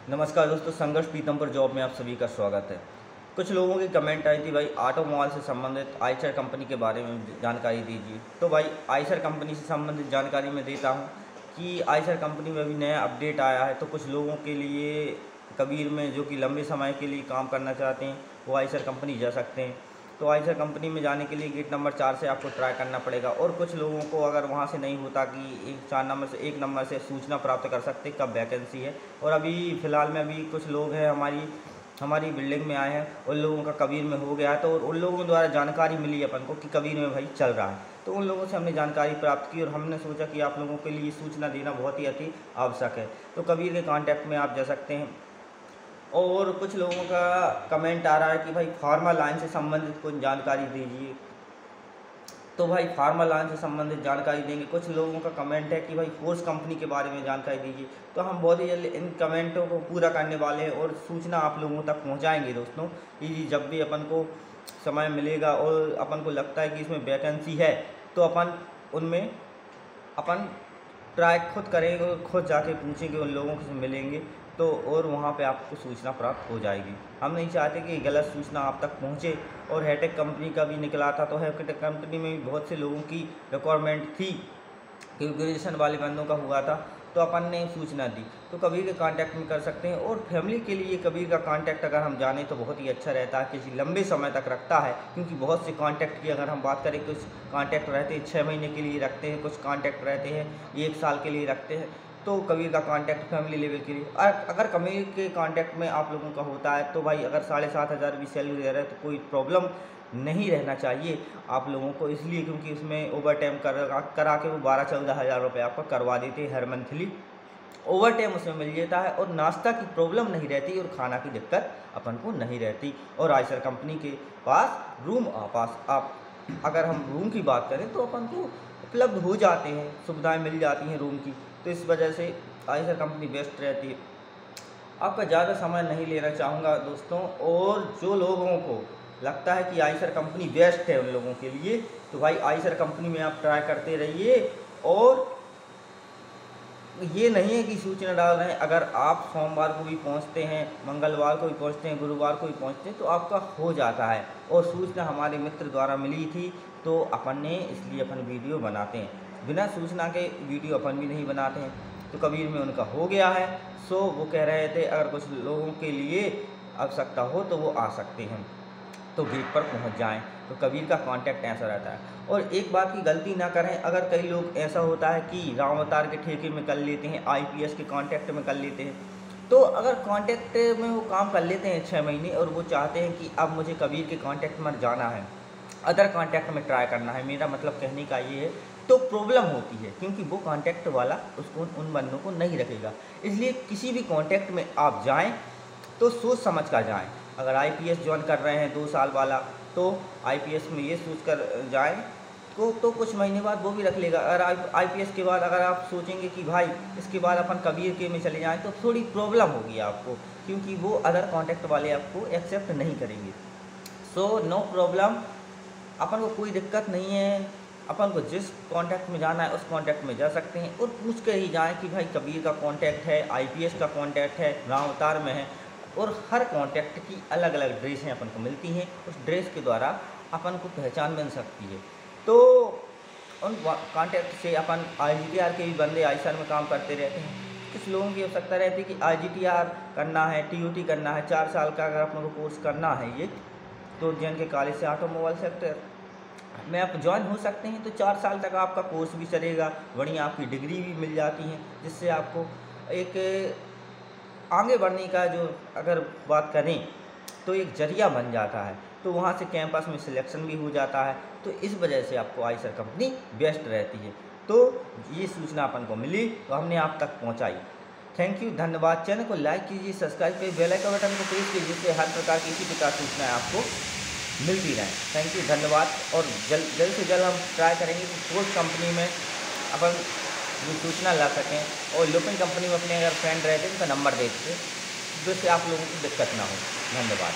नमस्कार दोस्तों, संघर्ष पीतमपुर जॉब में आप सभी का स्वागत है। कुछ लोगों की कमेंट आई थी, भाई ऑटोमोबाइल से संबंधित आइसर कंपनी के बारे में जानकारी दीजिए। तो भाई आइसर कंपनी से संबंधित जानकारी मैं देता हूं कि आइसर कंपनी में अभी नया अपडेट आया है। तो कुछ लोगों के लिए कबीर में जो कि लंबे समय के लिए काम करना चाहते हैं वो आइसर कंपनी जा सकते हैं। तो आइसर कंपनी में जाने के लिए गेट नंबर 4 से आपको ट्राई करना पड़ेगा। और कुछ लोगों को अगर वहाँ से नहीं होता कि 4 नंबर से 1 नंबर से सूचना प्राप्त कर सकते कब वैकेंसी है। और अभी फ़िलहाल में अभी कुछ लोग हैं हमारी बिल्डिंग में आए हैं, उन लोगों का कबीर में हो गया है। तो उन लोगों द्वारा जानकारी मिली अपन को कि कबीर में भाई चल रहा है। तो उन लोगों से हमने जानकारी प्राप्त की और हमने सोचा कि आप लोगों के लिए सूचना देना बहुत ही अति आवश्यक है। तो कबीर के कॉन्टैक्ट में आप जा सकते हैं। और कुछ लोगों का कमेंट आ रहा है कि भाई फार्मा लाइन से संबंधित कुछ जानकारी दीजिए। तो भाई फार्मा लाइन से संबंधित जानकारी देंगे। कुछ लोगों का कमेंट है कि भाई फोर्स कंपनी के बारे में जानकारी दीजिए। तो हम बहुत ही जल्द इन कमेंटों को पूरा करने वाले हैं और सूचना आप लोगों तक पहुंचाएंगे दोस्तों। कि जब भी अपन को समय मिलेगा और अपन को लगता है कि इसमें वैकेंसी है तो अपन उनमें अपन ट्राई खुद करेंगे और खुद जाके पूछेंगे, उन लोगों से मिलेंगे तो और वहाँ पे आपको सूचना प्राप्त हो जाएगी। हम नहीं चाहते कि गलत सूचना आप तक पहुँचे। और हेटेक कंपनी का भी निकला था, तो हेटेक कंपनी में भी बहुत से लोगों की रिक्वायरमेंट थी क्योंकि ग्रेजुएशन वाले बंदों का हुआ था। तो अपन ने सूचना दी। तो कबीर के कांटेक्ट में कर सकते हैं। और फैमिली के लिए कबीर का कांटेक्ट अगर हम जाने तो बहुत ही अच्छा रहता है, किसी लंबे समय तक रखता है। क्योंकि बहुत से कांटेक्ट की अगर हम बात करें, कुछ कांटेक्ट रहते हैं 6 महीने के लिए रखते हैं, कुछ कांटेक्ट रहते हैं 1 साल के लिए रखते हैं। तो कबीर का कांटेक्ट फैमिली लेवल के लिए अगर कबीर के कांटेक्ट में आप लोगों का होता है तो भाई अगर 7,500 भी सैलरी दे रहा है तो कोई प्रॉब्लम नहीं रहना चाहिए आप लोगों को। इसलिए क्योंकि उसमें ओवर टाइम करा के वो 12-14 हज़ार रुपये आपको करवा देते हैं हर मंथली। ओवर टाइम उसमें मिल जाता है और नाश्ता की प्रॉब्लम नहीं रहती और खाना की दिक्कत अपन को नहीं रहती। और आइसर कंपनी के पास आप अगर हम रूम की बात करें तो अपन को उपलब्ध हो जाते हैं, सुविधाएं मिल जाती हैं रूम की। तो इस वजह से आइसर कंपनी बेस्ट रहती है। आपका ज़्यादा समय नहीं लेना चाहूँगा दोस्तों। और जो लोगों को लगता है कि आइसर कंपनी बेस्ट है उन लोगों के लिए, तो भाई आइसर कंपनी में आप ट्राई करते रहिए। और ये नहीं है कि सूचना डाल रहे हैं, अगर आप सोमवार को भी पहुंचते हैं, मंगलवार को भी पहुंचते हैं, गुरुवार को भी पहुंचते हैं तो आपका हो जाता है। और सूचना हमारे मित्र द्वारा मिली थी तो अपन ने इसलिए अपन वीडियो बनाते हैं। बिना सूचना के वीडियो अपन भी नहीं बनाते हैं। तो कबीर में उनका हो गया है। सो वो कह रहे थे अगर कुछ लोगों के लिए आवश्यकता हो तो वो आ सकते हैं, तो गेट पर पहुंच जाएं। तो कबीर का कांटेक्ट ऐसा रहता है। और एक बात की गलती ना करें, अगर कई लोग ऐसा होता है कि राम अवतार के ठेके में कर लेते हैं, आईपीएस के कांटेक्ट में कर लेते हैं। तो अगर कांटेक्ट में वो काम कर लेते हैं 6 महीने और वो चाहते हैं कि अब मुझे कबीर के कांटेक्ट में जाना है, अदर कांटेक्ट में ट्राई करना है, मेरा मतलब कहने का ये है, तो प्रॉब्लम होती है क्योंकि वो कांटेक्ट वाला उसको उन बंदों को नहीं रखेगा। इसलिए किसी भी कांटेक्ट में आप जाएं तो सोच समझ कर जाएं। अगर आईपीएस ज्वाइन कर रहे हैं 2 साल वाला तो आईपीएस में ये सोच कर जाएँ तो कुछ महीने बाद वो भी रख लेगा। अगर आईपीएस के बाद अगर आप सोचेंगे कि भाई इसके बाद अपन कबीर के में चले जाएँ तो थोड़ी प्रॉब्लम होगी आपको, क्योंकि वो अदर कांटेक्ट वाले आपको एक्सेप्ट नहीं करेंगे। सो नो प्रॉब्लम, अपन को कोई दिक्कत नहीं है। अपन को जिस कांटेक्ट में जाना है उस कांटेक्ट में जा सकते हैं और पूछ कर ही जाएँ कि भाई कबीर का कांटेक्ट है, आईपीएस का कांटेक्ट है, राम अवतार में है। और हर कांटेक्ट की अलग अलग ड्रेसें अपन को मिलती हैं, उस ड्रेस के द्वारा अपन को पहचान मिल सकती है। तो उन कांटेक्ट से अपन आईजीटीआर के भी बंदे आइसर में काम करते रहते हैं। कुछ लोगों की आवश्यकता रहती है कि आईजीटीआर करना है, टीओटी करना है, 4 साल का अगर अपन को कोर्स करना है ये, तो जैन के कॉलेज से ऑटोमोबाइल सेक्टर में आप ज्वाइन हो सकते हैं। तो 4 साल तक आपका कोर्स भी चलेगा, बढ़िया आपकी डिग्री भी मिल जाती है, जिससे आपको एक आगे बढ़ने का जो अगर बात करें तो एक जरिया बन जाता है। तो वहाँ से कैंपस में सिलेक्शन भी हो जाता है। तो इस वजह से आपको आइसर कंपनी बेस्ट रहती है। तो ये सूचना अपन को मिली तो हमने आप तक पहुँचाई। थैंक यू, धन्यवाद। चैनल को लाइक कीजिए, सब्सक्राइब कीजिए, बेल आइकन बटन को प्रेस कीजिए, जिससे हर प्रकार की इसी प्रकार सूचनाएँ आपको मिलती रहें। थैंक यू, धन्यवाद। और जल्द से जल्द हम ट्राई करेंगे कि फोर्स कंपनी में अपन जो सूचना ला सकें। और लोकल कंपनी में अपने अगर फ्रेंड रहते हैं उनका नंबर दे दें जिससे आप लोगों को दिक्कत ना हो। धन्यवाद।